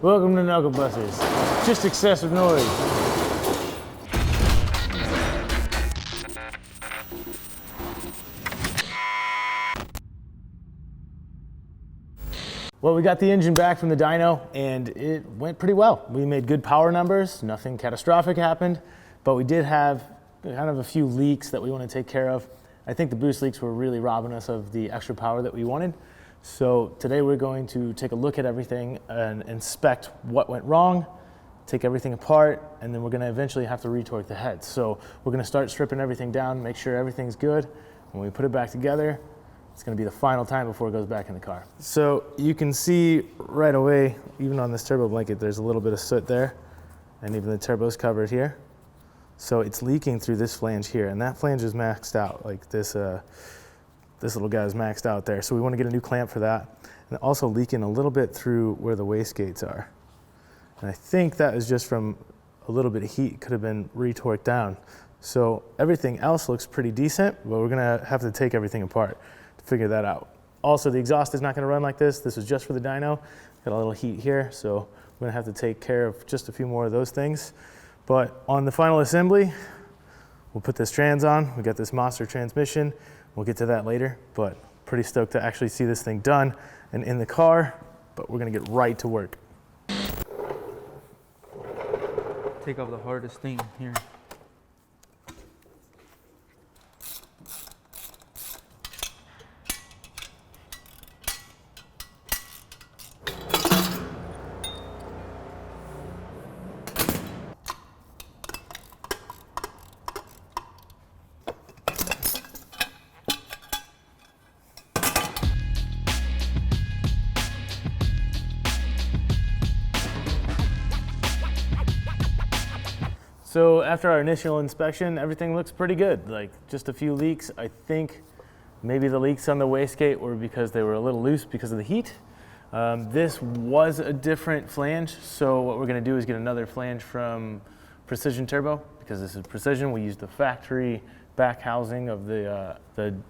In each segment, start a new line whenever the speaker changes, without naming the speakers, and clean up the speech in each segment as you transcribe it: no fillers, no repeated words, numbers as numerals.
Welcome to Knuckle Busters. Just excessive noise. Well, we got the engine back from the dyno and it went pretty well. We made good power numbers, nothing catastrophic happened, but we did have kind of a few leaks that we want to take care of. I think the boost leaks were really robbing us of the extra power that we wanted. So today we're going to take a look at everything and inspect what went wrong, take everything apart, and then we're going to eventually have to retorque the head. So we're going to start stripping everything down, make sure everything's good. When we put it back together, it's going to be the final time before it goes back in the car. So you can see right away, even on this turbo blanket, there's a little bit of soot there, and even the turbo's covered here. So it's leaking through this flange here, and that flange is maxed out. Like this little guy is maxed out there. So we want to get a new clamp for that. And also leaking a little bit through where the wastegates are. And I think that is just from a little bit of heat, could have been retorqued down. So everything else looks pretty decent, but we're gonna have to take everything apart to figure that out. Also, the exhaust is not gonna run like this. This is just for the dyno. Got a little heat here, so we're gonna have to take care of just a few more of those things. But on the final assembly, we'll put this trans on. We got this monster transmission. We'll get to that later, but pretty stoked to actually see this thing done and in the car, but we're gonna get right to work.
Take off the hardest thing here.
So after our initial inspection, everything looks pretty good. Like just a few leaks. I think maybe the leaks on the wastegate were because they were a little loose because of the heat. This was a different flange. So what we're gonna do is get another flange from Precision Turbo. Because this is Precision, we used the factory back housing of the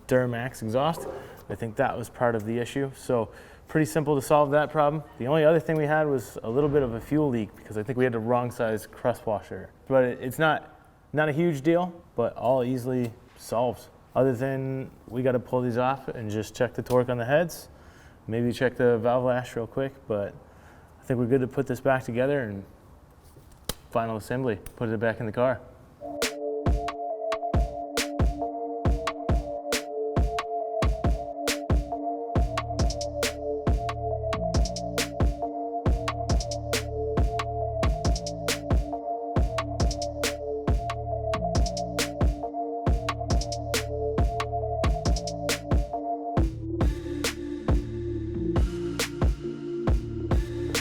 Duramax exhaust. I think that was part of the issue. So pretty simple to solve that problem. The only other thing we had was a little bit of a fuel leak because I think we had the wrong size crust washer. But it's not a huge deal, but all easily solved. Other than we got to pull these off and just check the torque on the heads. Maybe check the valve lash real quick, but I think we're good to put this back together and final assembly, put it back in the car.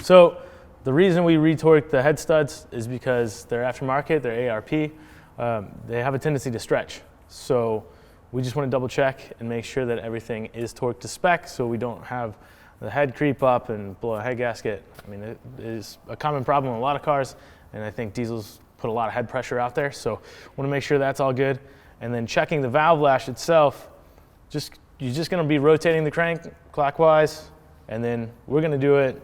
So the reason we retorqued the head studs is because they're aftermarket, they're ARP. They have a tendency to stretch. So we just want to double check and make sure that everything is torqued to spec so we don't have the head creep up and blow a head gasket. I mean, it is a common problem in a lot of cars, and I think diesels put a lot of head pressure out there. So want to make sure that's all good. And then checking the valve lash itself, you're just going to be rotating the crank clockwise, and then we're going to do it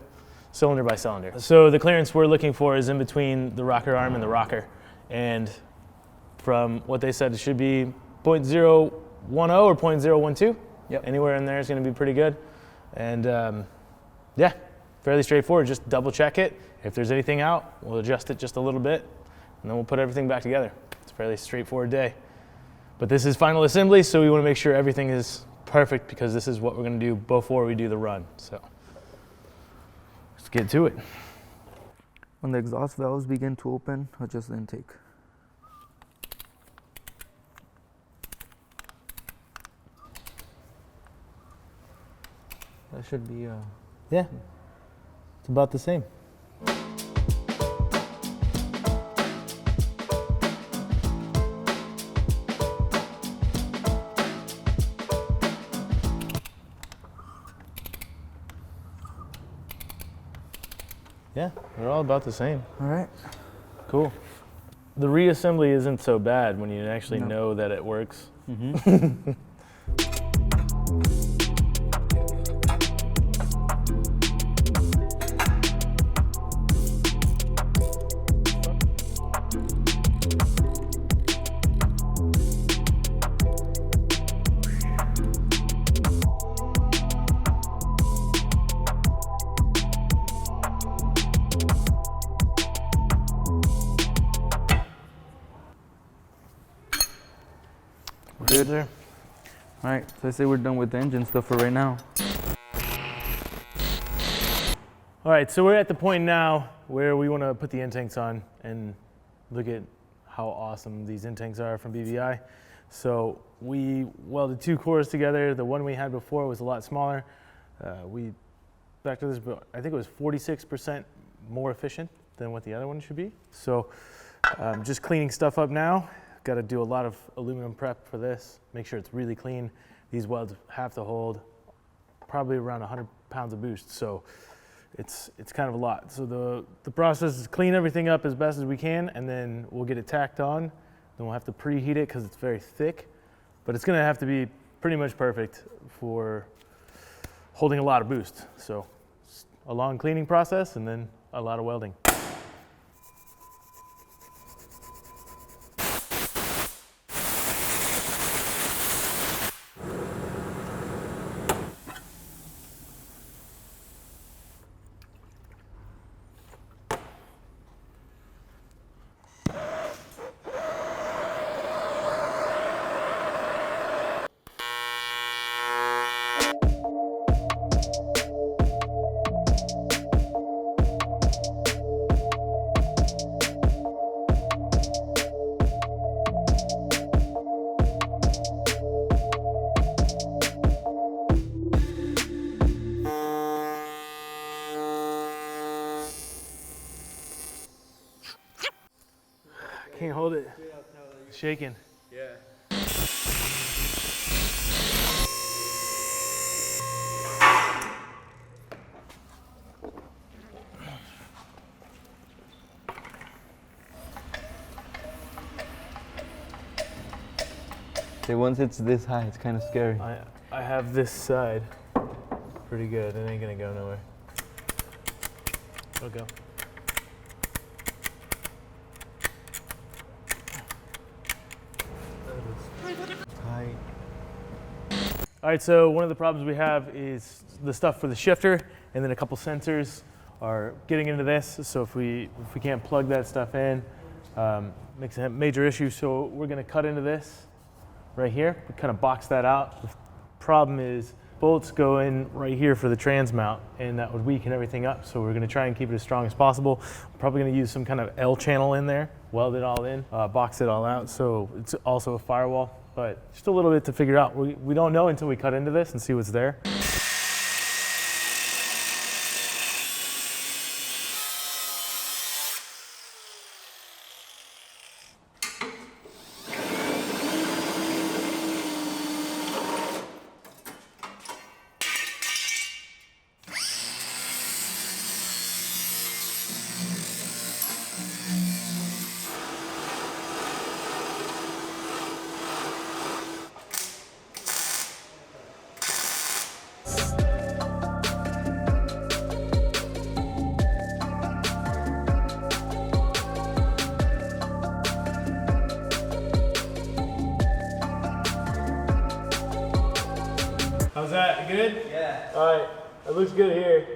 cylinder by cylinder. So the clearance we're looking for is in between the rocker arm and the rocker. And from what they said, it should be 0.010 or 0.012.
Yep.
Anywhere in there is going to be pretty good. And yeah, fairly straightforward. Just double check it. If there's anything out, we'll adjust it just a little bit, and then we'll put everything back together. It's a fairly straightforward day. But this is final assembly, so we want to make sure everything is perfect because this is what we're going to do before we do the run. So let's get to it.
When the exhaust valves begin to open, adjust the intake. That should be
Yeah, it's about the same. Yeah, they're all about the same.
all right.
Cool. The reassembly isn't so bad when you actually know that it works.
Mm-hmm. good.
There.
All right, so I say we're done with the engine stuff for right now.
All right, so we're at the point now where we want to put the intakes on and look at how awesome these intakes are from BBI. So we welded 2 cores together. The one we had before was a lot smaller. Back to this, but I think it was 46% more efficient than what the other one should be. So just cleaning stuff up now. Got to do a lot of aluminum prep for this. Make sure it's really clean. These welds have to hold probably around 100 pounds of boost. So it's kind of a lot. So the process is clean everything up as best as we can, and then we'll get it tacked on. Then we'll have to preheat it because it's very thick, but it's gonna have to be pretty much perfect for holding a lot of boost. So a long cleaning process and then a lot of welding. Can't hold it. It's shaking.
Yeah.
See, once it's this high, it's kind of scary.
I have this side pretty good. It ain't gonna go nowhere. It'll go.
Tight.
All right, so one of the problems we have is the stuff for the shifter, and then a couple sensors are getting into this. So if we can't plug that stuff in, makes a major issue. So we're gonna cut into this right here, we kind of box that out. The problem is bolts go in right here for the trans mount, and that would weaken everything up. So we're gonna try and keep it as strong as possible. We're probably gonna use some kind of L channel in there, weld it all in, box it all out. So it's also a firewall, but just a little bit to figure out. We don't know until we cut into this and see what's there. How's that? Good?
Yeah.
All right, it looks good here.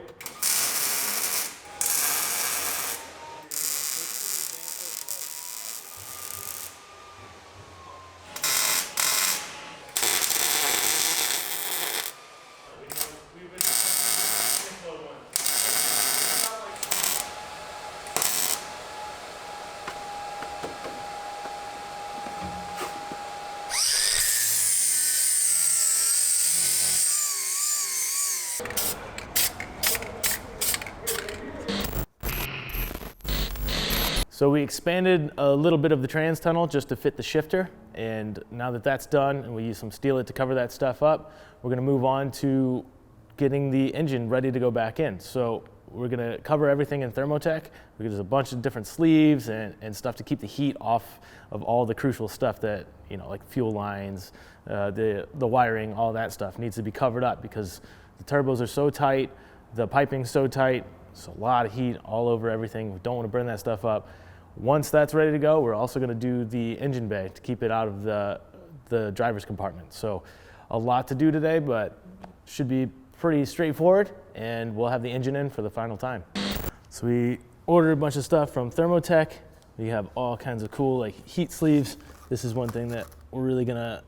So we expanded a little bit of the trans tunnel just to fit the shifter, and now that that's done and we use some steelite to cover that stuff up, we're going to move on to getting the engine ready to go back in. So we're going to cover everything in Thermo-Tec. There's a bunch of different sleeves and stuff to keep the heat off of all the crucial stuff that, you know, like fuel lines, the wiring, all that stuff needs to be covered up because the turbos are so tight, the piping's so tight, it's a lot of heat all over everything. We don't want to burn that stuff up. Once that's ready to go, we're also going to do the engine bay to keep it out of the driver's compartment. So a lot to do today, but should be pretty straightforward, and we'll have the engine in for the final time. So we ordered a bunch of stuff from Thermo-Tec. We have all kinds of cool like heat sleeves. This is one thing that we're really going to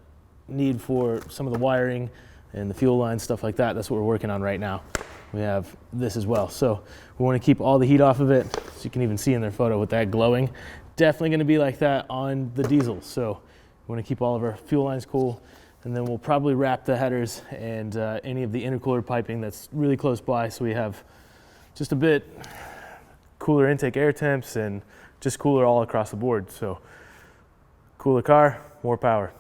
need for some of the wiring and the fuel lines, stuff like that. That's what we're working on right now. We have this as well. So we want to keep all the heat off of it. So you can even see in their photo with that glowing. Definitely going to be like that on the diesel. So we want to keep all of our fuel lines cool. And then we'll probably wrap the headers and any of the intercooler piping that's really close by, so we have just a bit cooler intake air temps and just cooler all across the board. So cooler car, more power.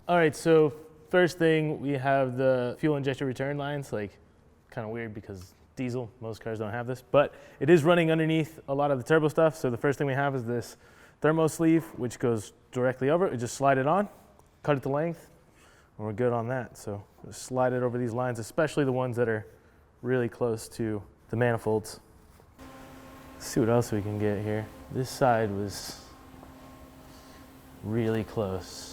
All right, so first thing, we have the fuel injector return lines. Like, kind of weird because diesel, most cars don't have this, but it is running underneath a lot of the turbo stuff. So the first thing we have is this thermo sleeve, which goes directly over it. We just slide it on, cut it to length, and we're good on that. So just slide it over these lines, especially the ones that are really close to the manifolds. Let's see what else we can get here. This side was really close.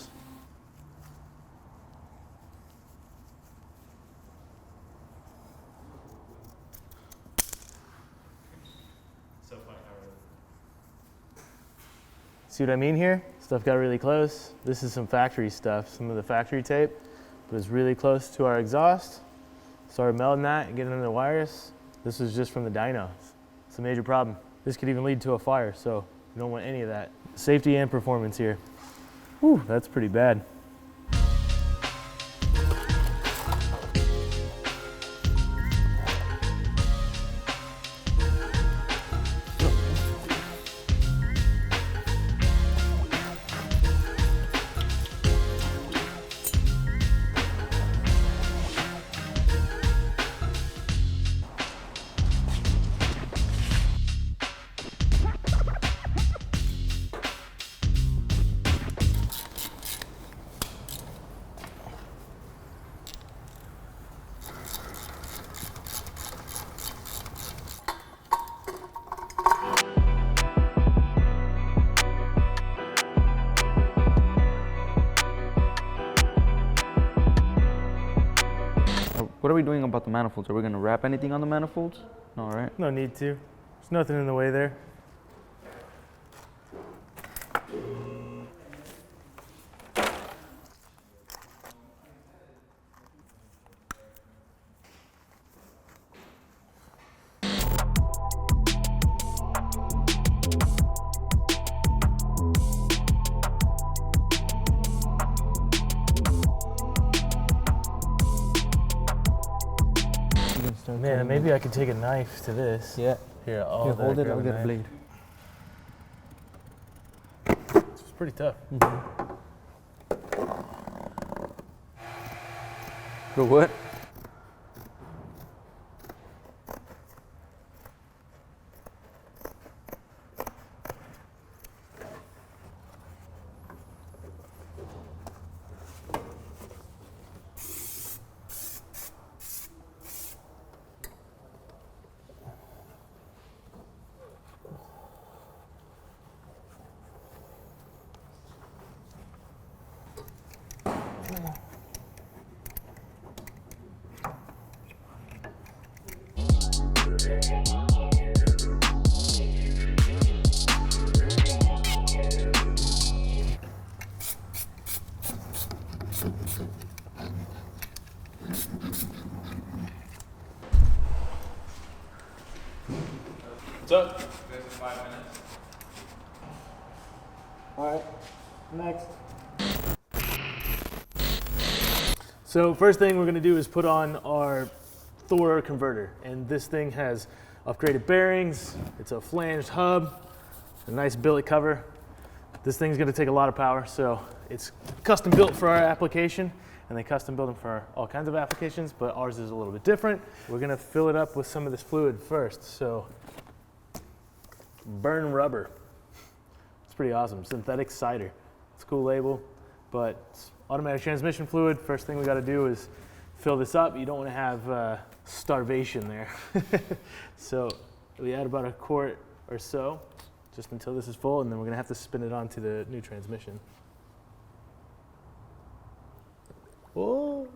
See what I mean here? Stuff got really close. This is some factory stuff, some of the factory tape, but it's really close to our exhaust. Started melting that and getting into the wires. This was just from the dyno. It's a major problem. This could even lead to a fire, so you don't want any of that. Safety and performance here. Whew, that's pretty bad.
What are we doing about the manifolds? Are we going to wrap anything on the manifolds? No, right?
No need to. There's nothing in the way there. Man, maybe I could take a knife to this.
Yeah.
Here,
Here, hold it, I'll get a blade.
It's pretty tough.
The what?
What's up? This is 5 minutes.
All right, next. So first thing we're gonna do is put on our Thor converter. And this thing has upgraded bearings. It's a flanged hub, a nice billet cover. This thing's gonna take a lot of power, so it's custom built for our application, and they custom build them for all kinds of applications, but ours is a little bit different. We're gonna fill it up with some of this fluid first. So burn rubber. It's pretty awesome. Synthetic cider. It's a cool label, but it's automatic transmission fluid. First thing we got to do is fill this up. You don't want to have starvation there. So we add about a quart or so, just until this is full, and then we're going to have to spin it onto the new transmission. Oh,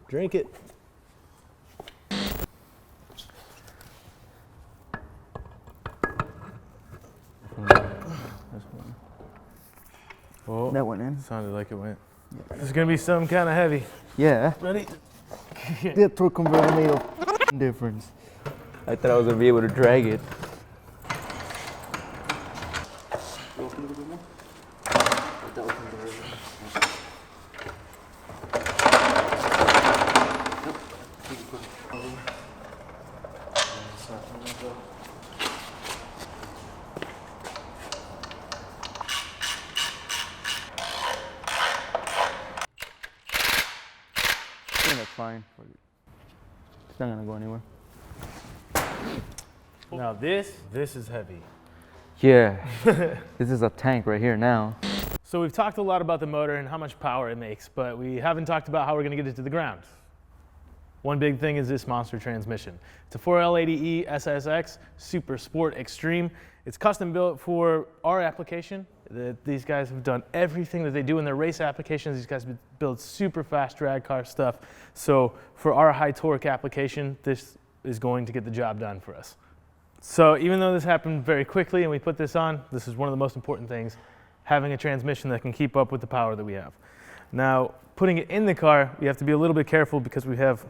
drink it. Oh,
That went in.
sounded like it went. This is gonna be some kind of heavy.
Yeah.
Ready?
The torque converter made a difference. I thought I was gonna be able to drag it. I think that's fine. It's not gonna go anywhere.
Now this is heavy.
Yeah. This is a tank right here now.
So we've talked a lot about the motor and how much power it makes, but we haven't talked about how we're gonna get it to the ground. One big thing is this monster transmission. It's a 4L80E SSX Super Sport Extreme. It's custom built for our application. These guys have done everything that they do in their race applications. These guys build super fast drag car stuff. So for our high torque application, this is going to get the job done for us. So even though this happened very quickly and we put this on, this is one of the most important things, having a transmission that can keep up with the power that we have. Now, putting it in the car, we have to be a little bit careful because we have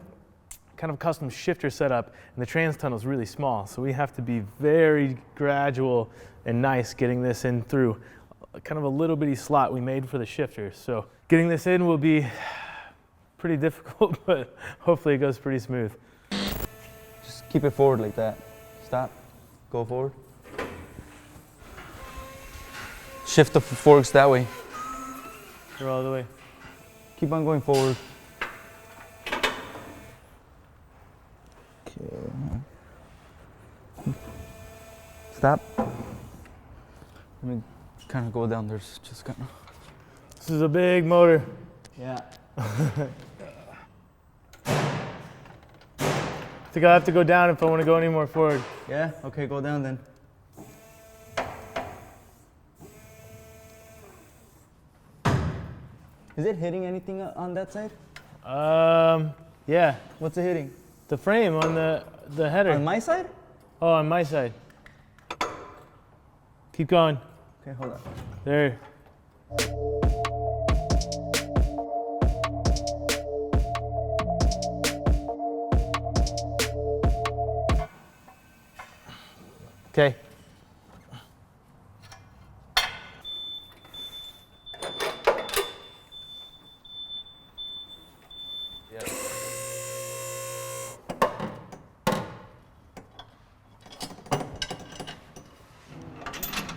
kind of a custom shifter setup and the trans tunnel is really small. So we have to be very gradual and nice getting this in through kind of a little bitty slot we made for the shifter. So getting this in will be pretty difficult, but hopefully it goes pretty smooth.
Just keep it forward like that. Stop. Go forward. Shift the forks that way.
Go all the way.
Keep on going forward. Okay. Stop. Let me kind of go down there. Just kind of.
This is a big motor.
Yeah.
I think I'll have to go down if I want to go any more forward.
Yeah? Okay, go down then. Is it hitting anything on that side?
Yeah.
What's it hitting?
The frame on the header.
On my side?
Oh, on my side. Keep going.
Okay, hold on.
There. Okay.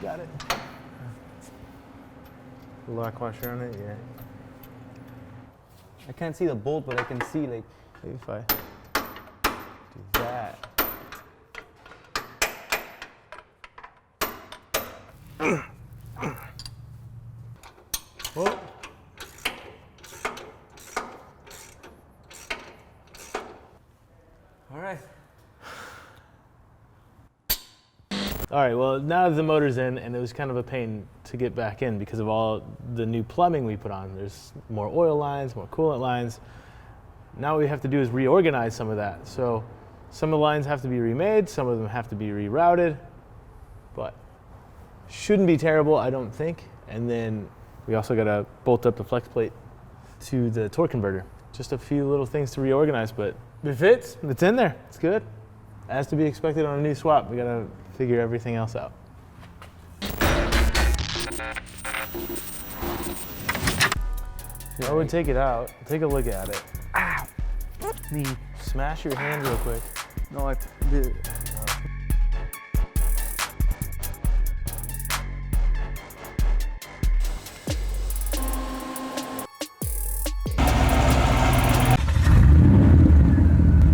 Got it. Lock washer on it, yeah.
I can't see the bolt, but I can see like
Maybe if I do that. Whoa.
all right.
All right, well, now that the motor's in, and it was kind of a pain to get back in because of all the new plumbing we put on. There's more oil lines, more coolant lines. Now what we have to do is reorganize some of that. So some of the lines have to be remade, some of them have to be rerouted, but shouldn't be terrible, I don't think. And then we also got to bolt up the flex plate to the torque converter. Just a few little things to reorganize, but it fits, it's in there, it's good. As to be expected on a new swap, we got to figure everything else out. I would take it out, take a look at it.
Ow! Knee.
Smash your hand real quick.
No, I did it.